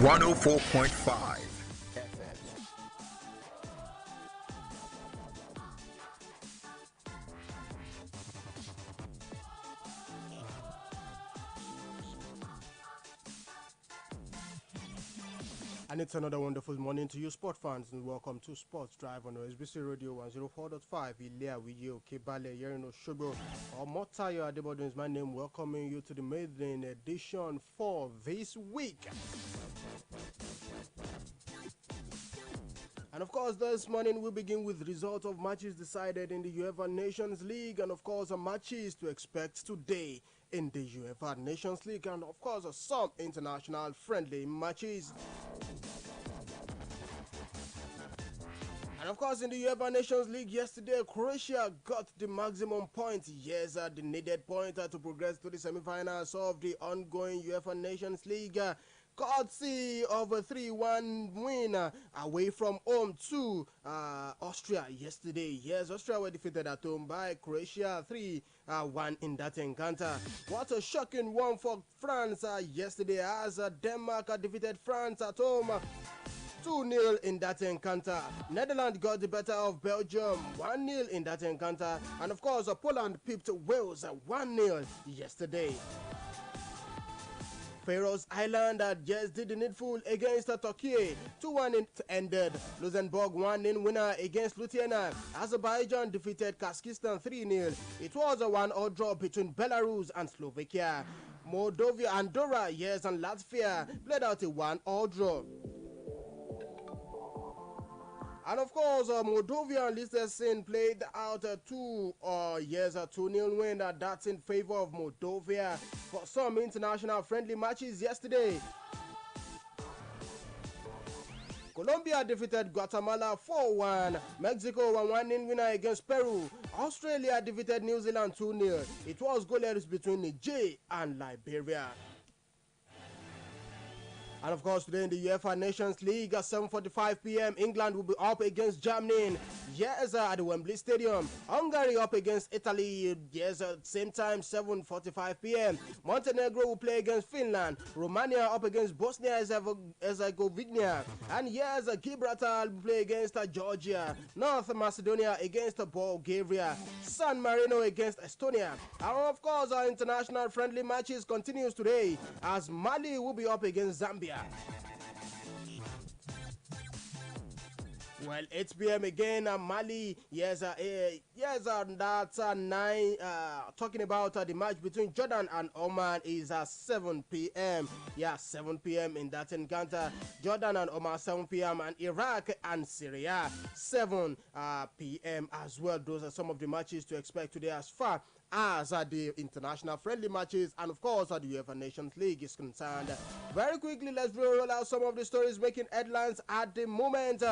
104.5 FM. And it's another wonderful morning to you, sport fans, and welcome to Sports Drive on OSBC Radio 104.5. Ilea Wiyo Kebale Yerino Shobo or Motayo Adebodun is my name. Welcoming you to the maiden edition for this week. And of course, this morning we begin with results of matches decided in the UEFA Nations League, and of course, matches to expect today in the UEFA Nations League, and of course, some international friendly matches. And of course, in the UEFA Nations League yesterday, Croatia got the maximum points. Yes, the needed point to progress to the semi-finals of the ongoing UEFA Nations League. Courtesy of a 3-1 win away from home to Austria yesterday. Yes, Austria were defeated at home by Croatia 3-1 in that encounter. What a shocking one for France yesterday as Denmark defeated France at home 2-0 in that encounter. Netherlands got the better of Belgium 1-0 in that encounter. And of course, Poland pipped Wales 1-0 yesterday. Faroes Island just did the needful against Turkey. 2-1 it ended. Luxembourg 1-0 winner against Lithuania. Azerbaijan defeated Kazakhstan 3-0. It was a 1-0 draw between Belarus and Slovakia. Moldova, Andorra, yes, and Latvia played out a 1-1 draw. And of course, Moldova and Liechtenstein played out a 2-0 win. That's in favor of Moldova for some international friendly matches yesterday. Colombia defeated Guatemala 4-1. Mexico 1-1 winner against Peru. Australia defeated New Zealand 2-0. It was goalless between Niger and Liberia. And of course, today in the UEFA Nations League at 7:45 p.m., England will be up against Germany. Yes, at the Wembley Stadium. Hungary up against Italy. Yes, at the same time, 7:45 p.m. Montenegro will play against Finland. Romania up against Bosnia-Herzegovina. And yes, Gibraltar will play against Georgia. North Macedonia against Bulgaria. San Marino against Estonia. And of course, our international friendly matches continues today as Mali will be up against Zambia. Well, 8 p.m. again, Mali. Yes, that's 9. Talking about the match between Jordan and Oman is at 7 p.m. Yeah, 7 p.m. in that encounter. Jordan and Oman 7 p.m. and Iraq and Syria 7 p.m. as well. Those are some of the matches to expect today as far as the international friendly matches and of course the UEFA Nations League is concerned. Very quickly, let's roll out some of the stories making headlines at the moment.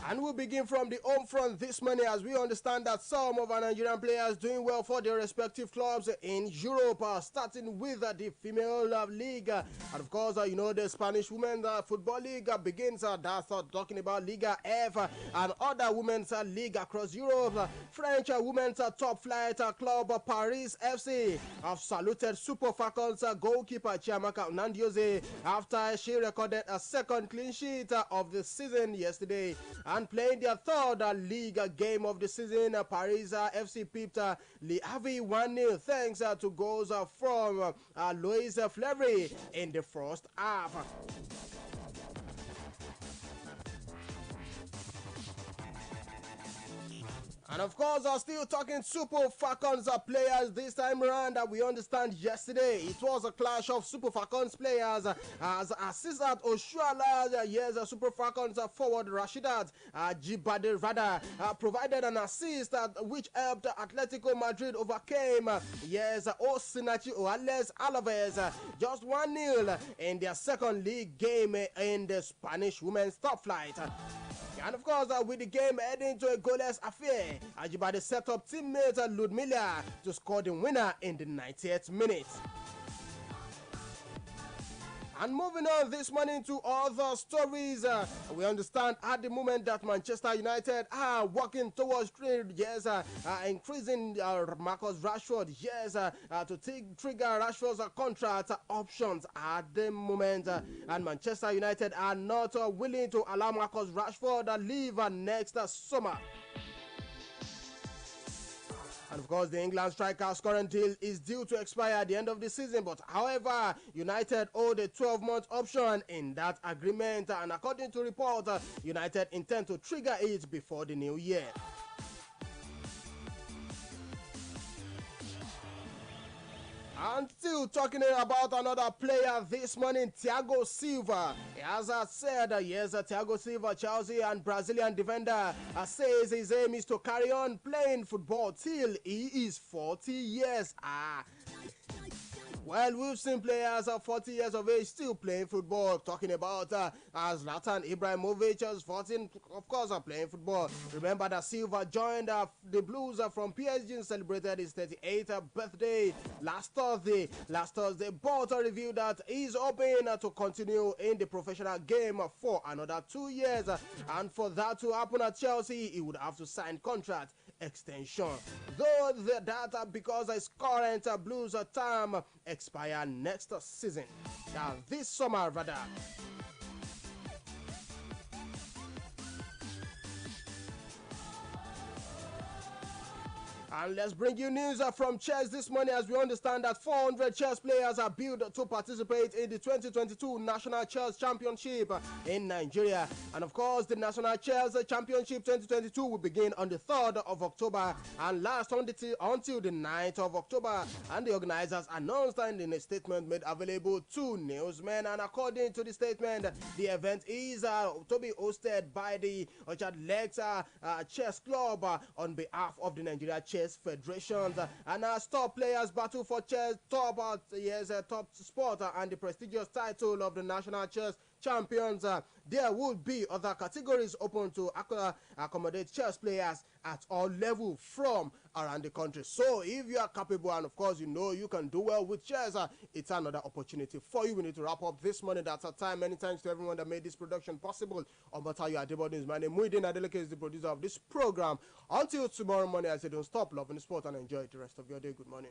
And we'll begin from the home front this morning as we understand that some of our Nigerian players doing well for their respective clubs in Europe, starting with the female league. And of course, the Spanish Women's Football League begins. That's talking about Liga F and other women's league across Europe. French women's top flight club Paris FC have saluted Super Falcons goalkeeper Chiamaka Nandioze after she recorded a second clean sheet of the season yesterday. And playing their third league game of the season, Paris FC pipped Le Havre 1-0 thanks to goals from Louis Fleury in the first half. And of course, still talking Super Falcons players this time around. We understand yesterday it was a clash of Super Falcons players as Asisat Oshuala, yes, Super Falcons forward Rashidat Jibade Rada provided an assist which helped Atletico Madrid overcame, yes, Osinachi Oales Alaves just 1-0 in their second league game in the Spanish women's top flight. And of course, with the game heading to a goalless affair, Ajibade set up teammate Ludmila to score the winner in the 90th minute. And moving on this morning to other stories, we understand at the moment that Manchester United are working towards increasing Marcus Rashford, to trigger Rashford's contract options at the moment. And Manchester United are not willing to allow Marcus Rashford to leave next summer. And of course, the England striker's current deal is due to expire at the end of the season. But however, United owed a 12-month option in that agreement. And according to reports, United intend to trigger it before the new year. And still talking about another player this morning, Thiago Silva. As I said, Thiago Silva, Chelsea and Brazilian defender, says his aim is to carry on playing football till he is 40 years. Well, we've seen players of 40 years of age still playing football. Talking about Zlatan Ibrahimovic, 14, of course, playing football. Remember that Silva joined the Blues from PSG and celebrated his 38th birthday last Thursday. But revealed that he's hoping to continue in the professional game for another 2 years. And for that to happen at Chelsea, he would have to sign contract extension. Though that because his current Blues term expire next season. This summer rather. And let's bring you news from chess this morning, as we understand that 400 chess players are billed to participate in the 2022 National Chess Championship in Nigeria. And of course, the National Chess Championship 2022 will begin on the 3rd of October and last until the 9th of October. And the organizers announced in a statement made available to newsmen. And according to the statement, the event is to be hosted by the Orchard Lakes Chess Club on behalf of the Nigeria Chess Federations. And as top players battle for chess, top sport and the prestigious title of the National Chess Champions, there will be other categories open to accommodate chess players at all levels from around the country. So if you are capable and of course you know you can do well with chess, it's another opportunity for you. We need to wrap up this morning. That's our time. Many thanks to everyone that made this production possible. Omatayo Adebodun is my name. Muideen Adeleke is the producer of this program. Until tomorrow morning, I say don't stop loving the sport and enjoy the rest of your day. Good morning.